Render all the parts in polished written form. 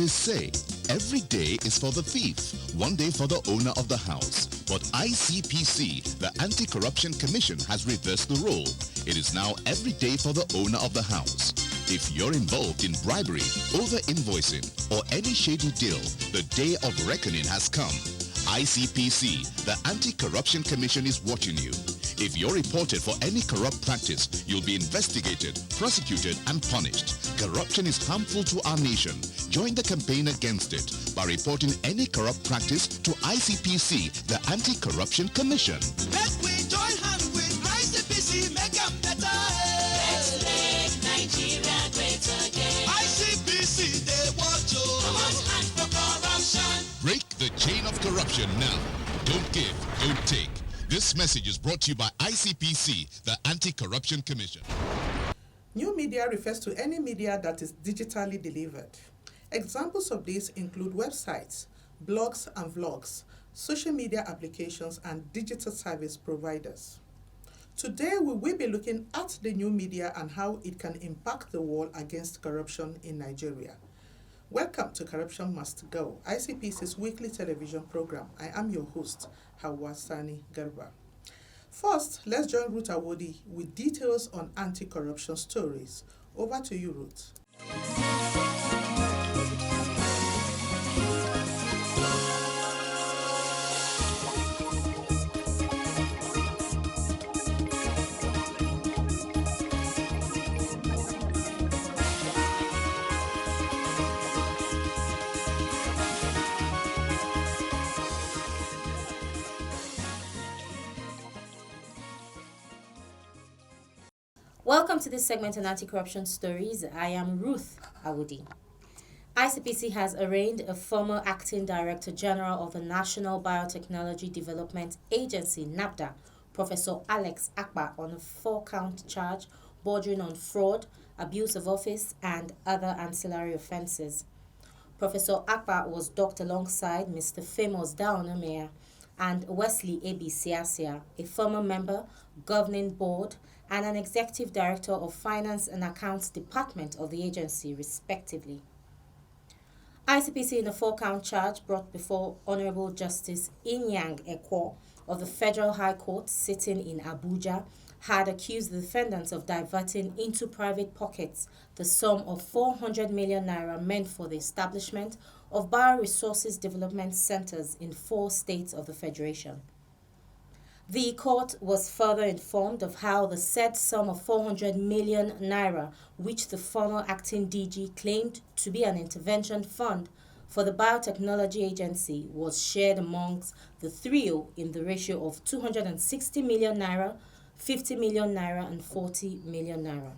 They say every day is for the thief, one day for the owner of the house. But ICPC, the Anti-Corruption Commission, has reversed the role. It is now every day for the owner of the house. If you're involved in bribery, over-invoicing, or any shady deal, the day of reckoning has come. ICPC, the Anti-Corruption Commission, is watching you. If you're reported for any corrupt practice, you'll be investigated, prosecuted, and punished. Corruption is harmful to our nation. Join the campaign against it by reporting any corrupt practice to ICPC, the Anti-Corruption Commission. Let we join hands with ICPC, make them better. Let's make Nigeria great again. ICPC, they watch you. Come on, hand for corruption. Break the chain of corruption now. Don't give, don't take. This message is brought to you by ICPC, the Anti-Corruption Commission. New media refers to any media that is digitally delivered. Examples of these include websites, blogs and vlogs, social media applications, and digital service providers. Today, we will be looking at the new media and how it can impact the war against corruption in Nigeria. Welcome to Corruption Must Go, ICPC's weekly television program. I am your host, Hawa Sani Garba. First, let's join Ruth Awodi with details on anti-corruption stories. Over to you, Ruth. Welcome to this segment on anti-corruption stories. I am Ruth Awodi. ICPC has arraigned a former acting director general of the National Biotechnology Development Agency, NABDA, Professor Alex Akpa, on a 4-count charge bordering on fraud, abuse of office, and other ancillary offences. Professor Akpa was docked alongside Mr. Famous Daonomea and Wesley A.B. Siasia, a former member, governing board, and an executive director of Finance and Accounts Department of the agency, respectively. ICPC, in a 4-count charge brought before Honorable Justice Inyang Ekwo of the Federal High Court sitting in Abuja, had accused the defendants of diverting into private pockets the sum of 400 million naira meant for the establishment of bioresources development centers in 4 states of the Federation. The court was further informed of how the said sum of 400 million naira, which the former acting DG claimed to be an intervention fund for the Biotechnology Agency, was shared amongst the trio in the ratio of 260 million naira, 50 million naira, and 40 million naira.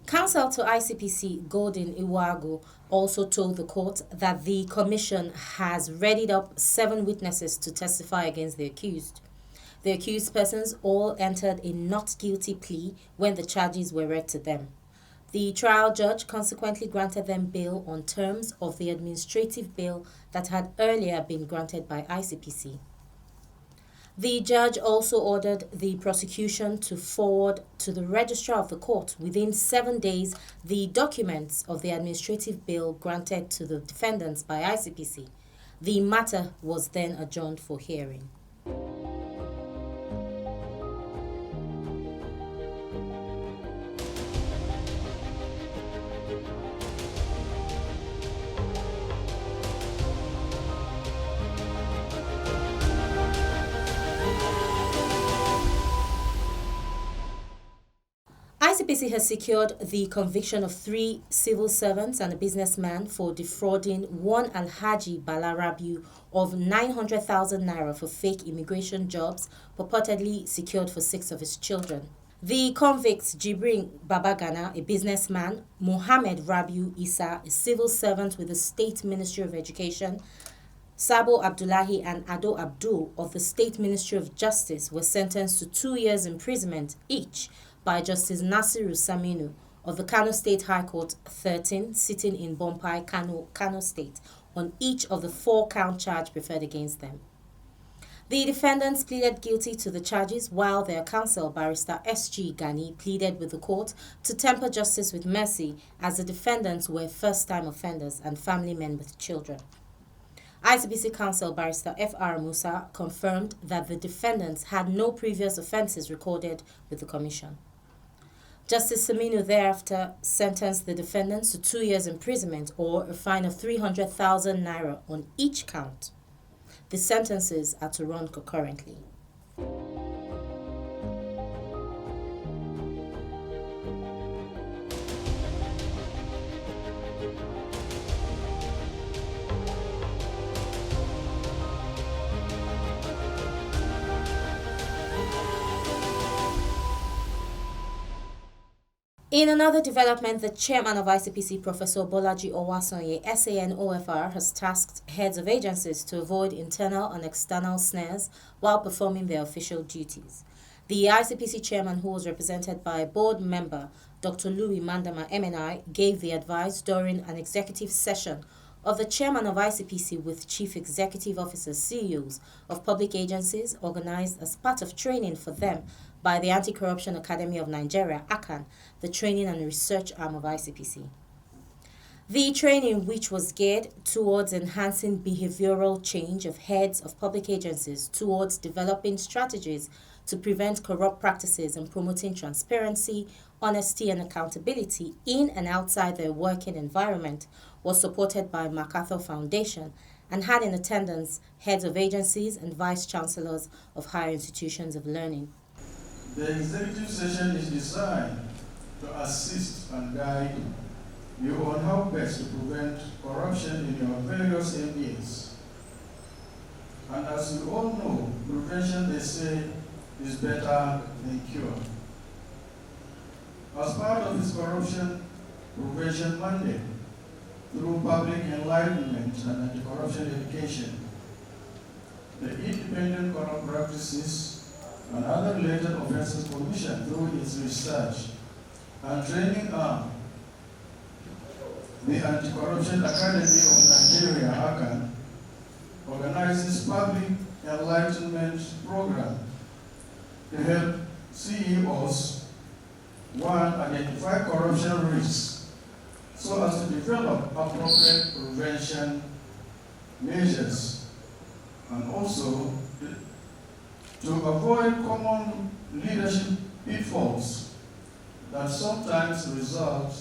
Counsel to ICPC, Golden Iwago, also told the court that the commission has readied up 7 witnesses to testify against the accused. The accused persons all entered a not guilty plea when the charges were read to them. The trial judge consequently granted them bail on terms of the administrative bail that had earlier been granted by ICPC. The judge also ordered the prosecution to forward to the registrar of the court within 7 days the documents of the administrative bail granted to the defendants by ICPC. The matter was then adjourned for hearing. ICPC has secured the conviction of 3 civil servants and a businessman for defrauding one Alhaji Balarabiu of 900,000 naira for fake immigration jobs purportedly secured for 6 of his children. The convicts, Jibrin Babagana, a businessman, Mohammed Rabiu Isa, a civil servant with the State Ministry of Education, Sabo Abdullahi and Ado Abdul of the State Ministry of Justice, were sentenced to 2 years imprisonment each by Justice Nasiru Saminu of the Kano State High Court 13, sitting in Bompai, Kano State, on each of the 4-count charge preferred against them. The defendants pleaded guilty to the charges, while their counsel, Barrister S.G. Gani, pleaded with the court to temper justice with mercy, as the defendants were first-time offenders and family men with children. ICPC counsel, Barrister F.R. Musa, confirmed that the defendants had no previous offences recorded with the commission. Justice Saminu thereafter sentenced the defendants to 2 years imprisonment or a fine of 300,000 naira on each count. The sentences are to run concurrently. In another development, the chairman of ICPC, Professor Bolaji Owasonye, SAN-OFR, has tasked heads of agencies to avoid internal and external snares while performing their official duties. The ICPC chairman, who was represented by board member Dr. Louis Mandama MNI, gave the advice during an executive session of the chairman of ICPC with chief executive officers, CEOs of public agencies, organized as part of training for them by the Anti-Corruption Academy of Nigeria, ACAN, the training and research arm of ICPC. The training, which was geared towards enhancing behavioral change of heads of public agencies towards developing strategies to prevent corrupt practices and promoting transparency, honesty, and accountability in and outside their working environment, was supported by MacArthur Foundation and had in attendance heads of agencies and vice-chancellors of higher institutions of learning. The executive session is designed to assist and guide you on how best to prevent corruption in your various areas. And as you all know, prevention, they say, is better than cure. As part of its corruption prevention mandate, through public enlightenment and anti-corruption education, the Independent Corrupt Practices and other related offences commission, through its research and training arm, the Anti-Corruption Academy of Nigeria, ACAN, organizes public enlightenment program to help CEOs, one, identify corruption risks so as to develop appropriate prevention measures, and also to avoid common leadership pitfalls that sometimes result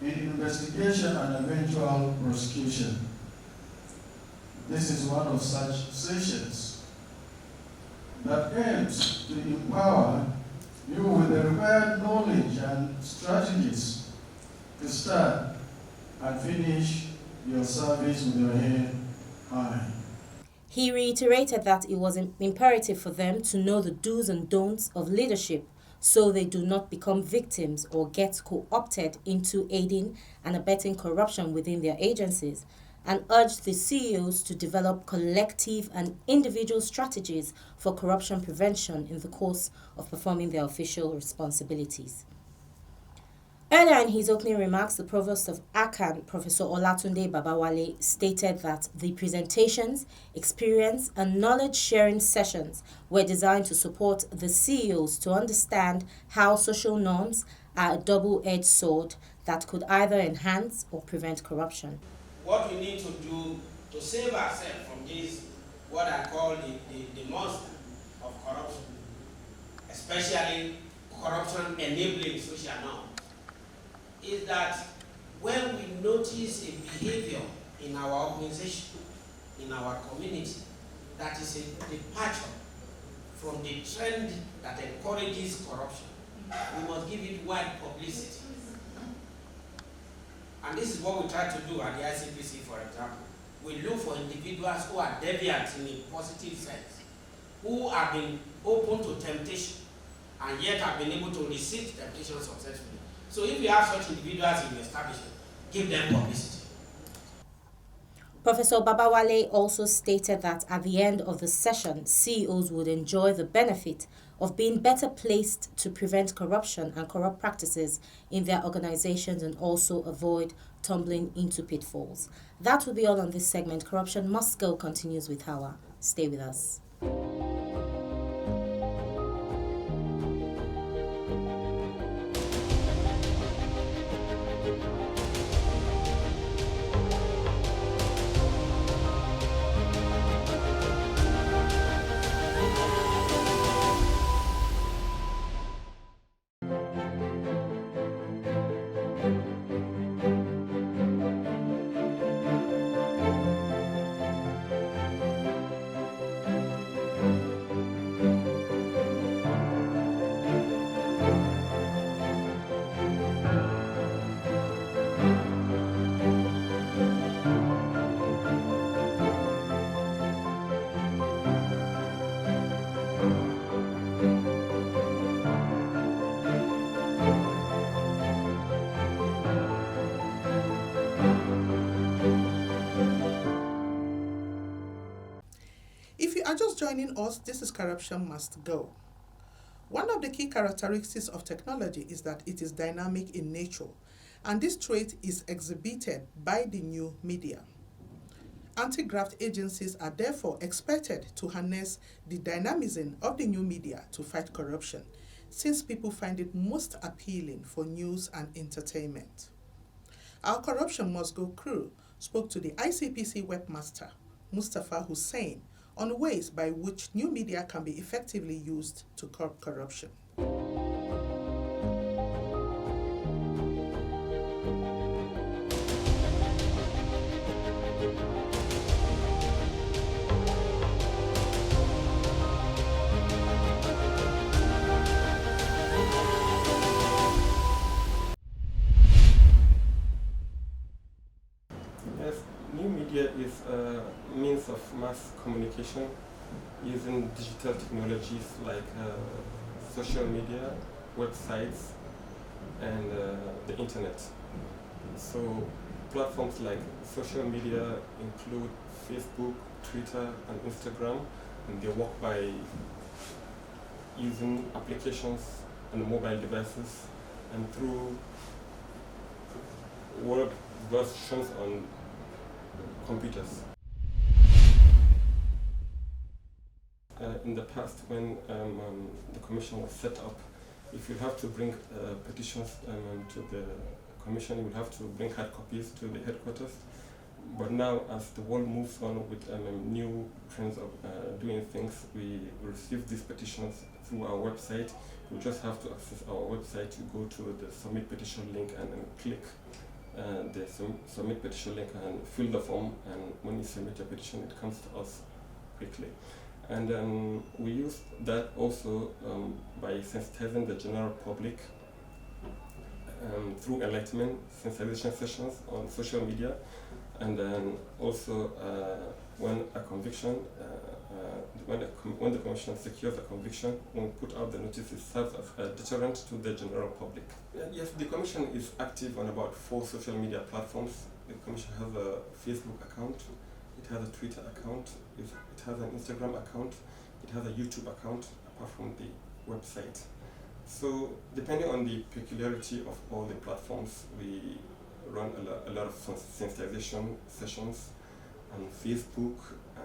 in investigation and eventual prosecution. This is one of such sessions that aims to empower you with the required knowledge and strategies to start and finish your service with your head high. He reiterated that it was imperative for them to know the do's and don'ts of leadership so they do not become victims or get co-opted into aiding and abetting corruption within their agencies, and urged the CEOs to develop collective and individual strategies for corruption prevention in the course of performing their official responsibilities. Earlier in his opening remarks, the provost of ACAN, Professor Olatunde Babawale, stated that the presentations, experience, and knowledge-sharing sessions were designed to support the CEOs to understand how social norms are a double-edged sword that could either enhance or prevent corruption. What we need to do to save ourselves from this, what I call the monster of corruption, especially corruption enabling social norms, is that when we notice a behavior in our organization, in our community, that is a departure from the trend that encourages corruption, we must give it wide publicity. And this is what we try to do at the ICPC, for example. We look for individuals who are deviant in a positive sense, who have been open to temptation and yet have been able to resist temptation successfully. So if you have such individuals in your establishment, give them publicity. Professor Babawale also stated that at the end of the session, CEOs would enjoy the benefit of being better placed to prevent corruption and corrupt practices in their organizations and also avoid tumbling into pitfalls. That will be all on this segment. Corruption Must Go continues with Hawa. Stay with us. If you are just joining us, this is Corruption Must Go. One of the key characteristics of technology is that it is dynamic in nature, and this trait is exhibited by the new media. Anti-graft agencies are therefore expected to harness the dynamism of the new media to fight corruption, since people find it most appealing for news and entertainment. Our Corruption Must Go crew spoke to the ICPC webmaster, Mustafa Hussain, on ways by which new media can be effectively used to curb corruption. Yes, new media is a means of mass communication using digital technologies like social media, websites, and the internet. So platforms like social media include Facebook, Twitter, and Instagram, and they work by using applications on mobile devices and through web versions on computers. In the past, when the commission was set up, if you have to bring petitions to the commission, you would have to bring hard copies to the headquarters. But now, as the world moves on with new trends of doing things, we receive these petitions through our website. You just have to access our website. You go to the submit petition link and then click the submit petition link and fill the form. And when you submit your petition, it comes to us quickly. And we use that also by sensitizing the general public through enlightenment sensitization sessions on social media. And then also when a conviction, when the commission secures a conviction, when we put out the notice, it serves as a deterrent to the general public. Yes, the commission is active on about 4 social media platforms. The commission has a Facebook account, it has a Twitter account, it has an Instagram account, it has a YouTube account, apart from the website. So depending on the peculiarity of all the platforms, we run a lot of sensitization sessions on Facebook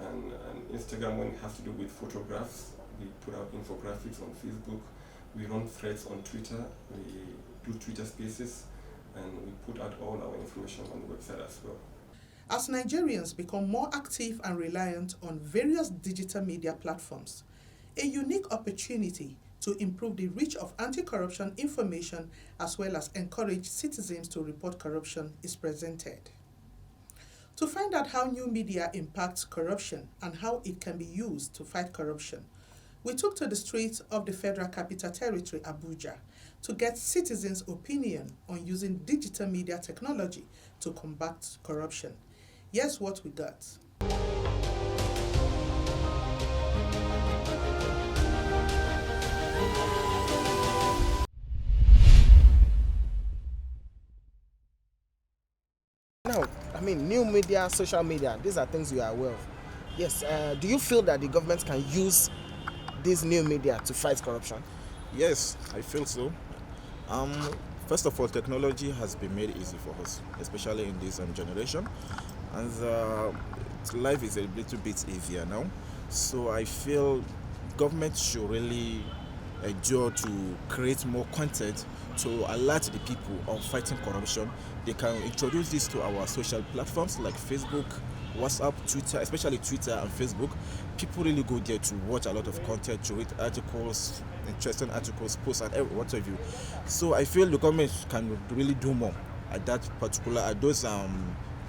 and Instagram. When it has to do with photographs, we put out infographics on Facebook. We run threads on Twitter. We do Twitter Spaces, and we put out all our information on the website as well. As Nigerians become more active and reliant on various digital media platforms, a unique opportunity to improve the reach of anti-corruption information as well as encourage citizens to report corruption is presented. To find out how new media impacts corruption and how it can be used to fight corruption, we took to the streets of the Federal Capital Territory, Abuja, to get citizens' opinion on using digital media technology to combat corruption. Here's what we got. Now, I mean, new media, social media, these are things you are aware of. Yes, do you feel that the government can use this new media to fight corruption? Yes, I feel so. First of all, technology has been made easy for us, especially in this generation, and life is a little bit easier now. So I feel government should really endure to create more content to alert the people on fighting corruption. They can introduce this to our social platforms like Facebook, WhatsApp, Twitter, especially Twitter and Facebook. People really go there to watch a lot of content, to read articles, interesting articles, posts, and what have you. So I feel the government can really do more at those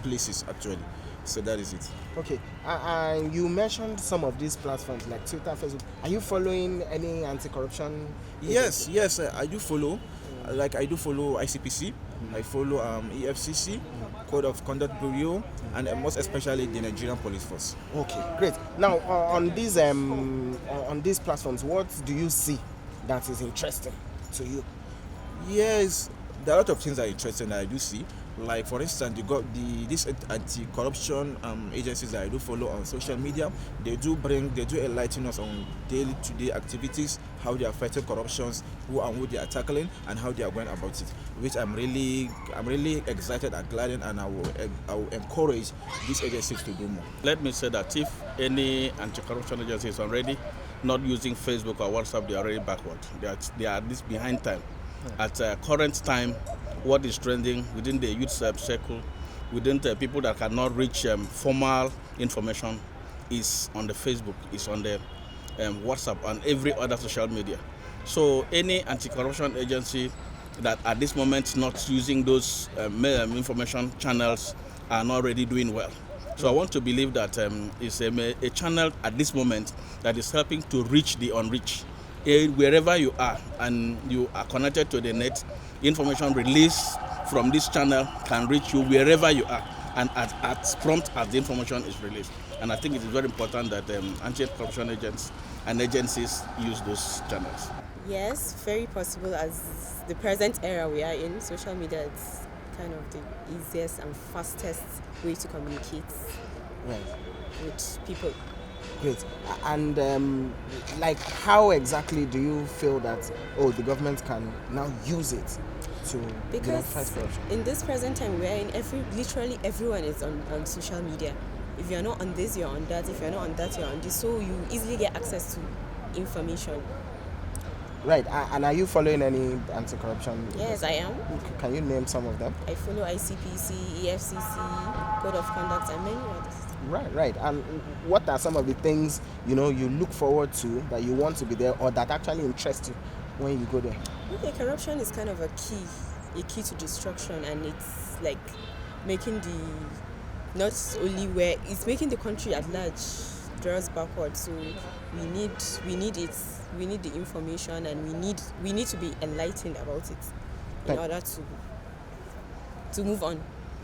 places actually. So that is it. Okay, you mentioned some of these platforms like Twitter, Facebook. Are you following any anti-corruption? Yes, I do follow. Like I do follow ICPC, I follow EFCC, Code of Conduct Bureau, and most especially the Nigerian Police Force. Okay, great. Now on these platforms, what do you see that is interesting to you? Yes, there are a lot of things that are interesting that I do see. Like for instance, you got these anti-corruption agencies that I do follow on social media. They do enlighten us on day-to-day activities, how they are fighting corruptions, who they are tackling, and how they are going about it. Which I'm really excited and glad, and I will encourage these agencies to do more. Let me say that if any anti-corruption agency is already not using Facebook or WhatsApp, they are already backward. They are this behind time. At current time, what is trending within the youth circle, within the people that cannot reach formal information, is on the Facebook, is on the WhatsApp, and every other social media. So any anti-corruption agency that at this moment not using those information channels are not really doing well. So I want to believe that it's a channel at this moment that is helping to reach the unreached. Wherever you are and you are connected to the net, information released from this channel can reach you wherever you are, and as prompt as the information is released. And I think it is very important that anti-corruption agents and agencies use those channels. Yes, very possible. As the present era we are in, social media is kind of the easiest and fastest way to communicate with people. Great. And like, how exactly do you feel that the government can now use it to fight corruption? In this present time we are in, literally everyone is on social media. If you're not on this, you're on that. If you're not on that, you're on this. So you easily get access to information. Right. And are you following any anti-corruption? Yes, I am. Can you name some of them? I follow ICPC, EFCC, Code of Conduct, and many others. Right. And what are some of the things you look forward to, that you want to be there, or that actually interest you when you go there? Okay, corruption is kind of a key to destruction, and it's like making it's making the country at large draws backward. So we need it. We need the information, and we need to be enlightened about it in order to move on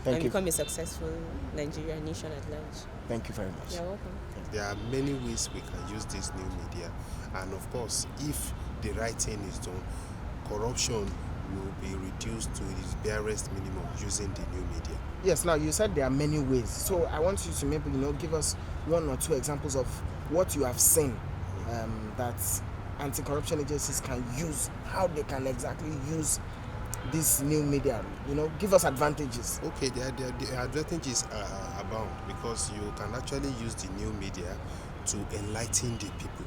and become a successful Nigerian nation at large. Thank you very much. You're welcome. There are many ways we can use this new media, and of course, if the right thing is done, corruption will be reduced to its barest minimum using the new media. Yes, now you said there are many ways, so I want you to maybe give us one or two examples of what you have seen that anti-corruption agencies can use, how they can exactly use this new media. Give us advantages. Okay, the advantages abound, because you can actually use the new media to enlighten the people.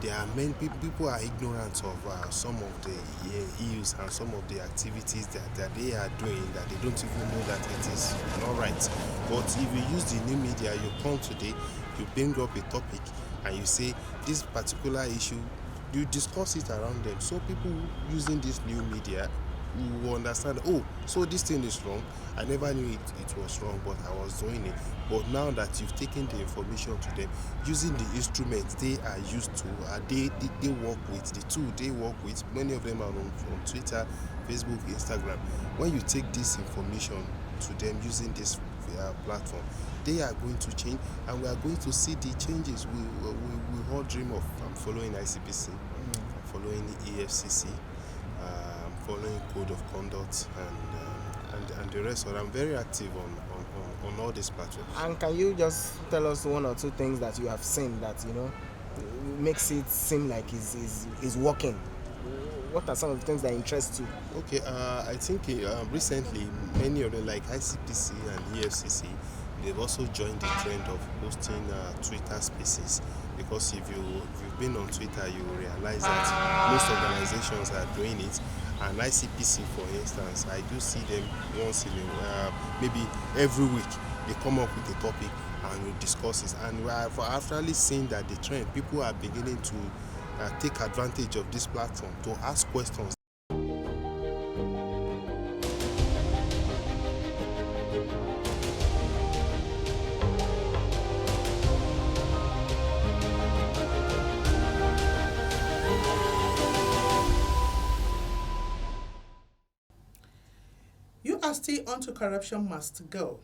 There are many people are ignorant of some of the issues and some of the activities that they are doing, that they don't even know that it is not right. But if you use the new media, you come today, you bring up a topic, and you say this particular issue, you discuss it around them. So people using this new media will understand, so this thing is wrong. I never knew it was wrong, but I was doing it. But now that you've taken the information to them, using the instruments they are used to, they work with, the tool they work with, many of them are on Twitter, Facebook, Instagram. When you take this information to them using this platform, they are going to change, and we are going to see the changes we all dream of. I'm following ICPC, I'm following the EFCC, following Code of Conduct, and the rest. So I'm very active on all these platforms. And can you just tell us one or two things that you have seen that makes it seem like is working? What are some of the things that interest you? Okay, I think recently many of them, like ICPC and EFCC, they've also joined the trend of hosting Twitter Spaces, because if you've been on Twitter, you will realize that most organizations are doing it. And ICPC, for instance, I do see them once in maybe every week. They come up with a topic and we discuss it. And we have actually seen that the trend, people are beginning to take advantage of this platform to ask questions. URC anti-corruption must go.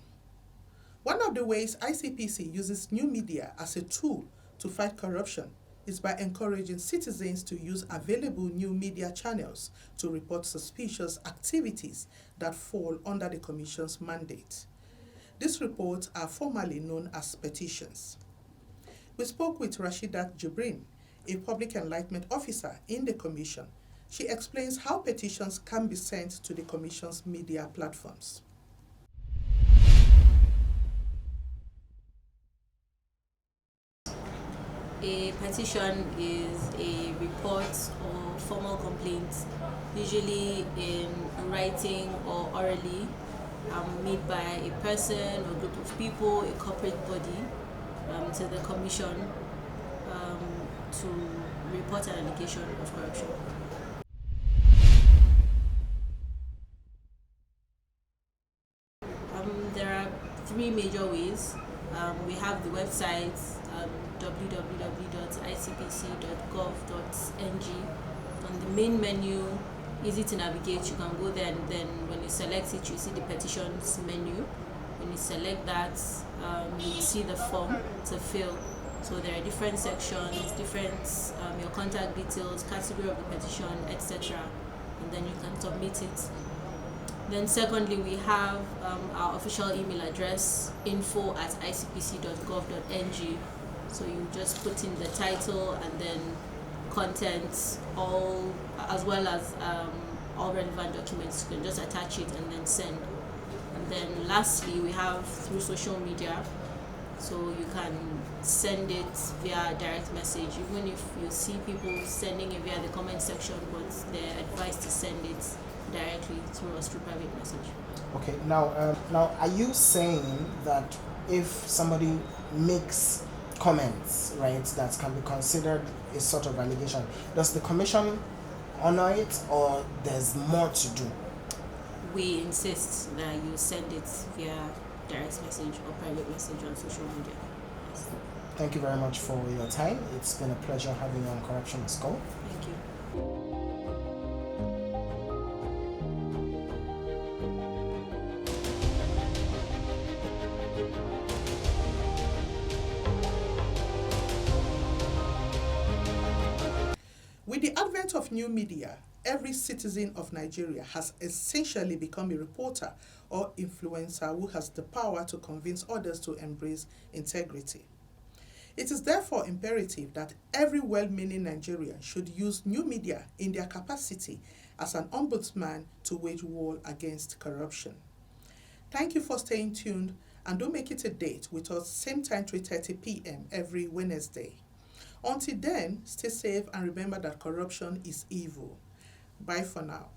One of the ways ICPC uses new media as a tool to fight corruption is by encouraging citizens to use available new media channels to report suspicious activities that fall under the Commission's mandate. These reports are formally known as petitions. We spoke with Rashidat Jibrin, a public enlightenment officer in the Commission. She explains how petitions can be sent to the Commission's media platforms. A petition is a report or formal complaint, usually in writing or orally, made by a person or group of people, a corporate body, to the Commission to report an allegation of corruption. There are three major ways. We have the website www.icpc.gov.ng. On the main menu, easy to navigate, you can go there, and then when you select it, you see the petitions menu. When you select that, you see the form to fill. So there are different sections, different your contact details, category of the petition, etc. And then you can submit it. Then secondly, we have our official email address, info@icpc.gov.ng. So you just put in the title and then contents, all as well as all relevant documents. You can just attach it and then send. And then lastly, we have through social media. So you can send it via direct message, even if you see people sending it via the comment section, but they're advised to send it directly through us through private message. Okay, now are you saying that if somebody makes comments, right, that can be considered a sort of allegation, does the Commission honor it, or there's more to do? We insist that you send it via direct message or private message on social media. Yes. Thank you very much for your time. It's been a pleasure having you on Corruption Must Go. Thank you. With the advent of new media, every citizen of Nigeria has essentially become a reporter or influencer who has the power to convince others to embrace integrity. It is therefore imperative that every well-meaning Nigerian should use new media in their capacity as an ombudsman to wage war against corruption. Thank you for staying tuned, and do make it a date with us same time 3:30 p.m. every Wednesday. Until then, stay safe and remember that corruption is evil. Bye for now.